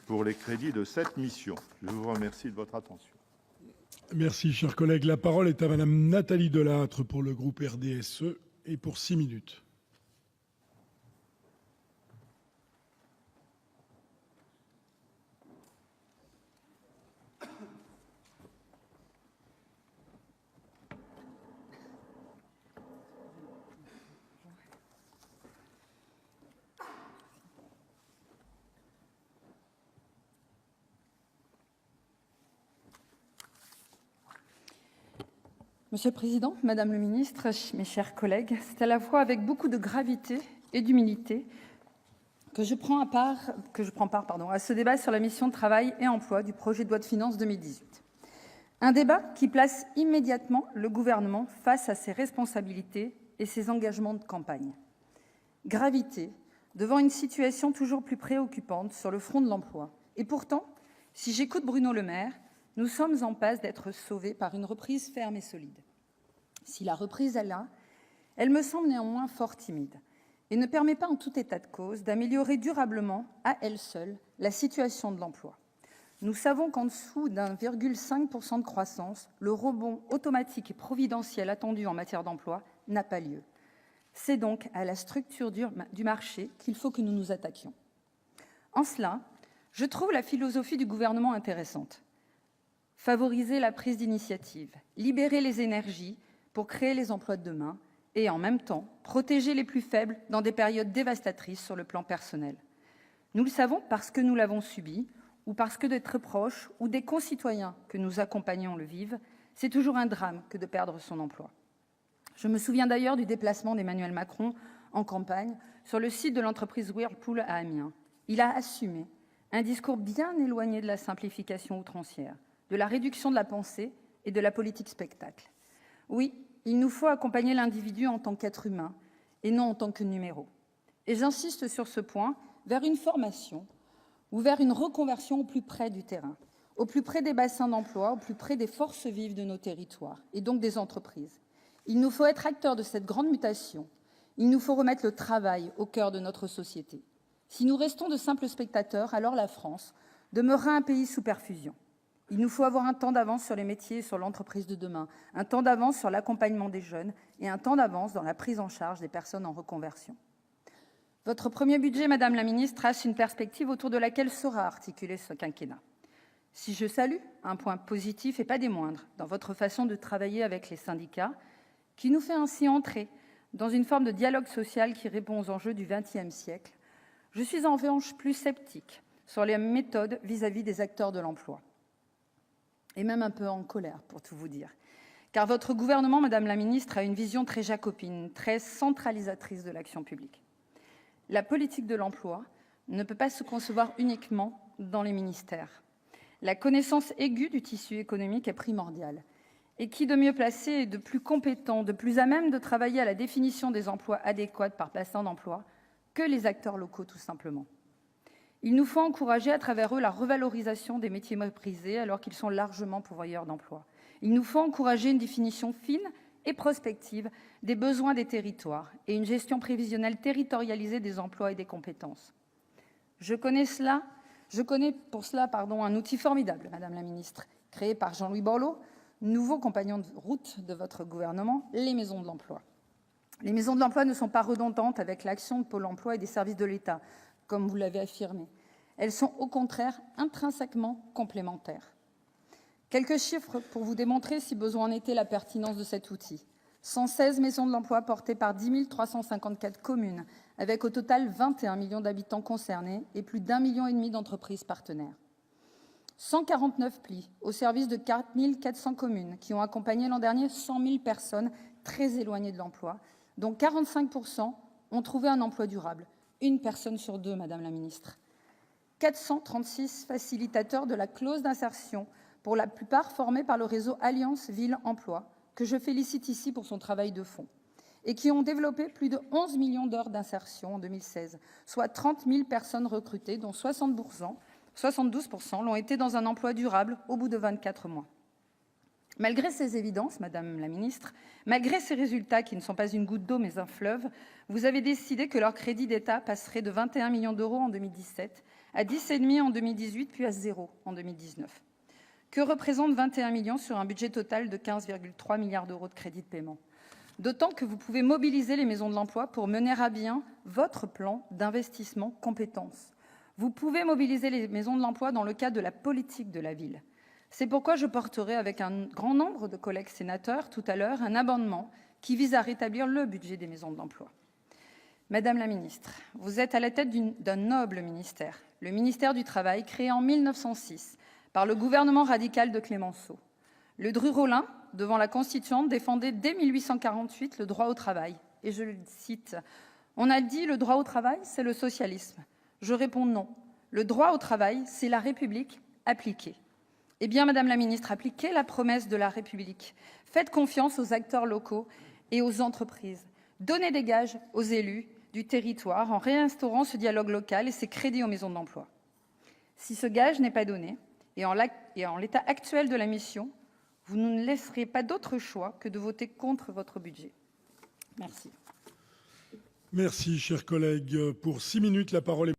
pour les crédits de cette mission. Je vous remercie de votre attention. Merci, cher collègue. La parole est à Madame Nathalie Delattre pour le groupe RDSE et pour 6 minutes. Monsieur le Président, Madame le Ministre, mes chers collègues, c'est à la fois avec beaucoup de gravité et d'humilité que je prends part à ce débat sur la mission Travail et emploi du projet de loi de finances 2018. Un débat qui place immédiatement le gouvernement face à ses responsabilités et ses engagements de campagne. Gravité devant une situation toujours plus préoccupante sur le front de l'emploi. Et pourtant, si j'écoute Bruno Le Maire, nous sommes en passe d'être sauvés par une reprise ferme et solide. Si la reprise est là, elle me semble néanmoins fort timide et ne permet pas en tout état de cause d'améliorer durablement, à elle seule, la situation de l'emploi. Nous savons qu'en dessous d'1,5% de croissance, le rebond automatique et providentiel attendu en matière d'emploi n'a pas lieu. C'est donc à la structure du marché qu'il faut que nous nous attaquions. En cela, je trouve la philosophie du gouvernement intéressante. Favoriser la prise d'initiative, libérer les énergies pour créer les emplois de demain et, en même temps, protéger les plus faibles dans des périodes dévastatrices sur le plan personnel. Nous le savons parce que nous l'avons subi ou parce que d'être proches ou des concitoyens que nous accompagnons le vivent, c'est toujours un drame que de perdre son emploi. Je me souviens d'ailleurs du déplacement d'Emmanuel Macron en campagne sur le site de l'entreprise Whirlpool à Amiens. Il a assumé un discours bien éloigné de la simplification outrancière, de la réduction de la pensée et de la politique spectacle. Oui, il nous faut accompagner l'individu en tant qu'être humain et non en tant que numéro. Et j'insiste sur ce point, vers une formation ou vers une reconversion au plus près du terrain, au plus près des bassins d'emploi, au plus près des forces vives de nos territoires et donc des entreprises. Il nous faut être acteurs de cette grande mutation. Il nous faut remettre le travail au cœur de notre société. Si nous restons de simples spectateurs, alors la France demeurera un pays sous perfusion. Il nous faut avoir un temps d'avance sur les métiers et sur l'entreprise de demain, un temps d'avance sur l'accompagnement des jeunes et un temps d'avance dans la prise en charge des personnes en reconversion. Votre premier budget, Madame la Ministre, trace une perspective autour de laquelle sera articulé ce quinquennat. Si je salue un point positif et pas des moindres dans votre façon de travailler avec les syndicats, qui nous fait ainsi entrer dans une forme de dialogue social qui répond aux enjeux du XXe siècle, je suis en revanche plus sceptique sur les méthodes vis-à-vis des acteurs de l'emploi. Et même un peu en colère, pour tout vous dire. Car votre gouvernement, Madame la Ministre, a une vision très jacobine, très centralisatrice de l'action publique. La politique de l'emploi ne peut pas se concevoir uniquement dans les ministères. La connaissance aiguë du tissu économique est primordiale. Et qui de mieux placé et de plus compétent, de plus à même de travailler à la définition des emplois adéquats par bassin d'emploi que les acteurs locaux, tout simplement. Il nous faut encourager à travers eux la revalorisation des métiers méprisés alors qu'ils sont largement pourvoyeurs d'emplois. Il nous faut encourager une définition fine et prospective des besoins des territoires et une gestion prévisionnelle territorialisée des emplois et des compétences. Je connais pour cela un outil formidable, Madame la Ministre, créé par Jean-Louis Borloo, nouveau compagnon de route de votre gouvernement, les maisons de l'emploi. Les maisons de l'emploi ne sont pas redondantes avec l'action de Pôle emploi et des services de l'État, comme vous l'avez affirmé. Elles sont au contraire intrinsèquement complémentaires. Quelques chiffres pour vous démontrer, si besoin en était, la pertinence de cet outil. 116 maisons de l'emploi portées par 10 354 communes, avec au total 21 millions d'habitants concernés et plus d'1,5 million d'entreprises partenaires. 149 plis au service de 4 400 communes qui ont accompagné l'an dernier 100 000 personnes très éloignées de l'emploi, dont 45% ont trouvé un emploi durable. Une personne sur deux, Madame la Ministre. 436 facilitateurs de la clause d'insertion, pour la plupart formés par le réseau Alliance Ville Emploi, que je félicite ici pour son travail de fond, et qui ont développé plus de 11 millions d'heures d'insertion en 2016, soit 30 000 personnes recrutées, dont 72% l'ont été dans un emploi durable au bout de 24 mois. Malgré ces évidences, Madame la Ministre, malgré ces résultats qui ne sont pas une goutte d'eau mais un fleuve, vous avez décidé que leur crédit d'État passerait de 21 millions d'euros en 2017 à 10,5 en 2018, puis à 0 en 2019. Que représentent 21 millions sur un budget total de 15,3 milliards d'euros de crédits de paiement ? D'autant que vous pouvez mobiliser les maisons de l'emploi pour mener à bien votre plan d'investissement compétences. Vous pouvez mobiliser les maisons de l'emploi dans le cadre de la politique de la ville. C'est pourquoi je porterai avec un grand nombre de collègues sénateurs tout à l'heure un amendement qui vise à rétablir le budget des maisons de l'emploi. Madame la ministre, vous êtes à la tête d'un noble ministère, le ministère du Travail, créé en 1906 par le gouvernement radical de Clemenceau. Le Dru-Rollin, devant la Constituante, défendait dès 1848 le droit au travail. Et je le cite, « On a dit le droit au travail, c'est le socialisme. Je réponds non. Le droit au travail, c'est la République appliquée. » Eh bien, Madame la ministre, appliquez la promesse de la République. Faites confiance aux acteurs locaux et aux entreprises. Donnez des gages aux élus du territoire en réinstaurant ce dialogue local et ces crédits aux maisons de l'emploi. Si ce gage n'est pas donné, et en l'état actuel de la mission, vous ne laisserez pas d'autre choix que de voter contre votre budget. Merci. Merci, cher collègue. Pour 6 minutes, la parole est